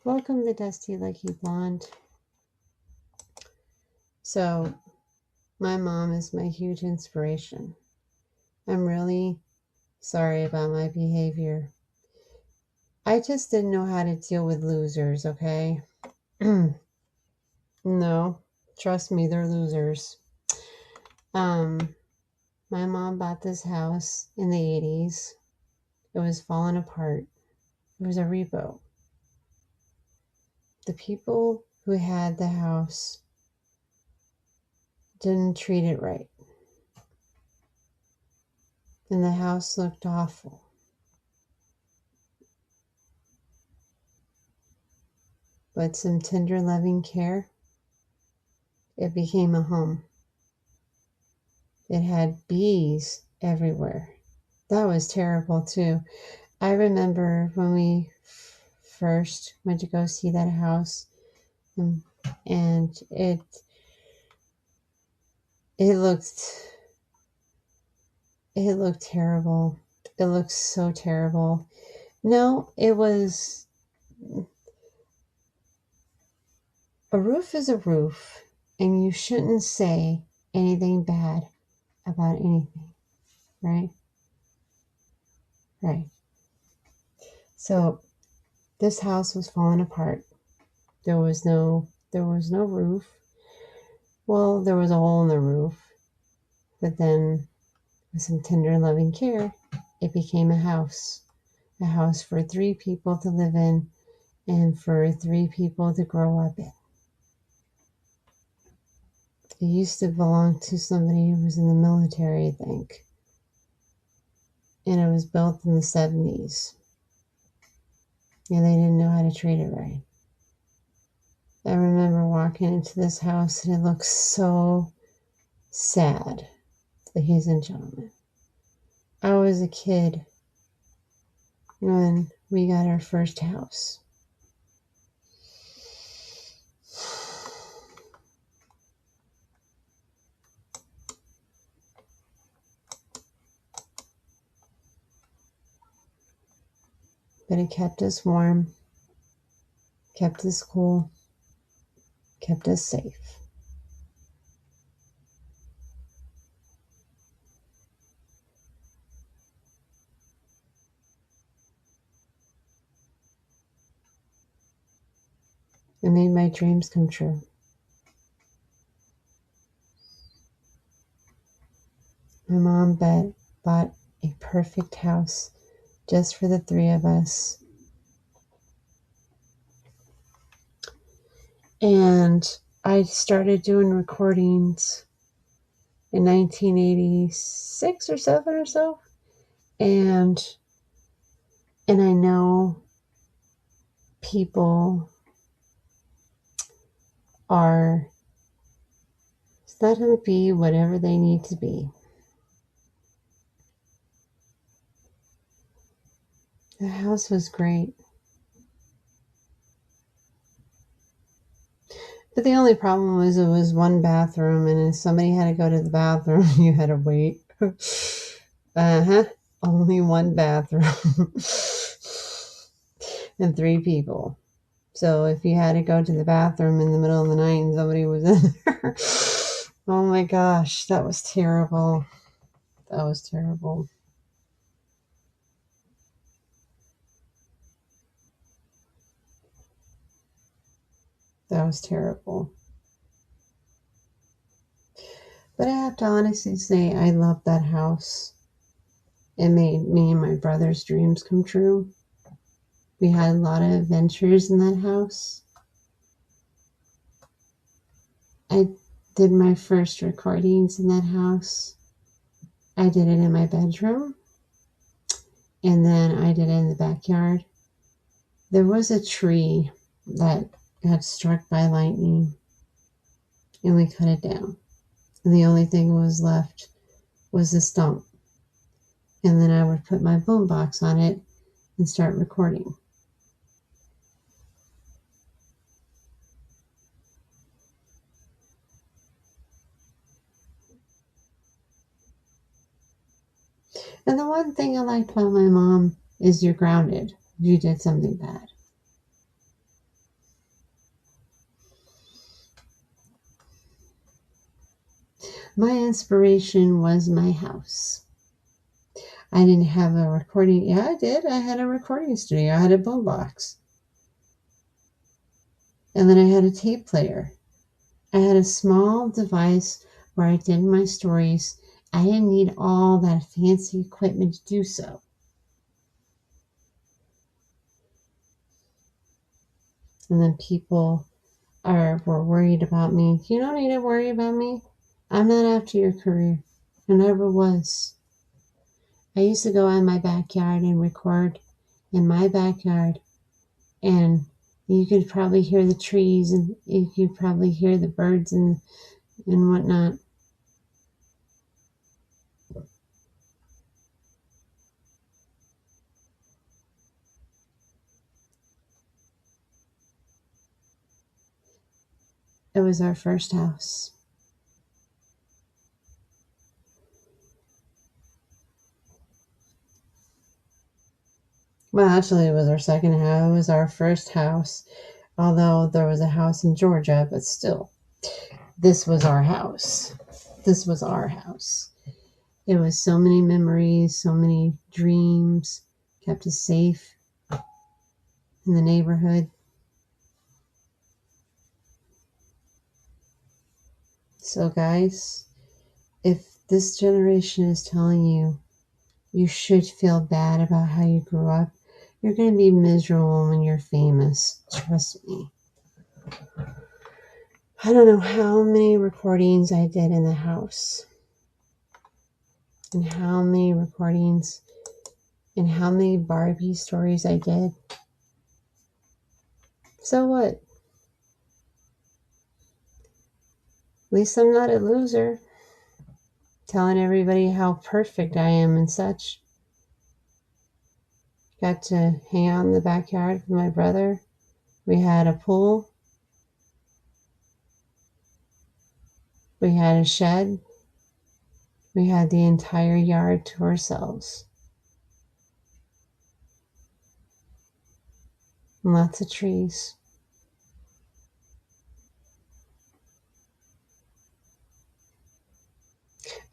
Welcome to Dusty Lucky Blonde. So, my mom is my huge inspiration. I'm really sorry about my behavior. I just didn't know how to deal with losers, okay? No, trust me, they're losers. Um, my mom bought this house in the 80s. It was falling apart. It was a repo. The people who had the house didn't treat it right. And the house looked awful. But some tender loving care, it became a home. It had bees everywhere. That was terrible too. I remember when we first went to go see that house, and it looked terrible. It looked so terrible. No, it was a roof is a roof, and you shouldn't say anything bad about anything, right? Right. So this house was falling apart. There was no roof. Well, there was a hole in the roof, but then with some tender loving care, it became a house for 3 people to live in and for 3 people to grow up in. It used to belong to somebody who was in the military, I think, and it was built in the 70s, and they didn't know how to treat it right. I remember walking into this house and it looked so sad, ladies and gentlemen. I was a kid when we got our first house. But it kept us warm, kept us cool, kept us safe. It made my dreams come true. My mom bought a perfect house just for the 3 of us. And I started doing recordings in 1986 or 7 or so. And I know people are let them be whatever they need to be. The house was great. But the only problem was it was 1 bathroom, and if somebody had to go to the bathroom, you had to wait. Only 1 bathroom. And 3 people. So if you had to go to the bathroom in the middle of the night and somebody was in there, oh my gosh, that was terrible. That was terrible. That was terrible. But I have to honestly say, I love that house. It made me and my brother's dreams come true. We had a lot of adventures in that house. I did my first recordings in that house. I did it in my bedroom, and then I did it in the backyard. There was a tree that got struck by lightning, and we cut it down. And the only thing was left was the stump. And then I would put my boombox on it and start recording. And the one thing I liked about my mom is you're grounded if you did something bad. My inspiration was my house. I didn't have a recording. Yeah, I did. I had a recording studio. I had a boombox. And then I had a tape player. I had a small device where I did my stories. I didn't need all that fancy equipment to do so. And then people were worried about me. You don't need to worry about me. I'm not after your career. I never was. I used to go in my backyard and record in my backyard, and you could probably hear the trees, and you could probably hear the birds and whatnot. It was our first house. Well, actually, it was our second house. It was our first house, although there was a house in Georgia, but still, this was our house. This was our house. It was so many memories, so many dreams, kept us safe in the neighborhood. So, guys, if this generation is telling you you should feel bad about how you grew up, you're going to be miserable when you're famous. Trust me. I don't know how many recordings I did in the house, and how many recordings and how many Barbie stories I did. So what? At least I'm not a loser, telling everybody how perfect I am and such. Got to hang out in the backyard with my brother. We had a pool. We had a shed. We had the entire yard to ourselves. And lots of trees.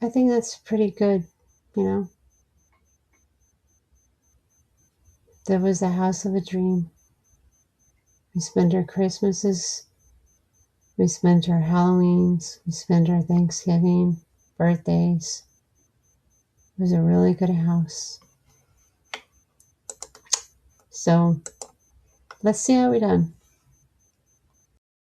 I think that's pretty good, you know. That was the house of a dream. We spent our Christmases, we spent our Halloweens, we spent our Thanksgiving, birthdays. It was a really good house. So let's see how we done.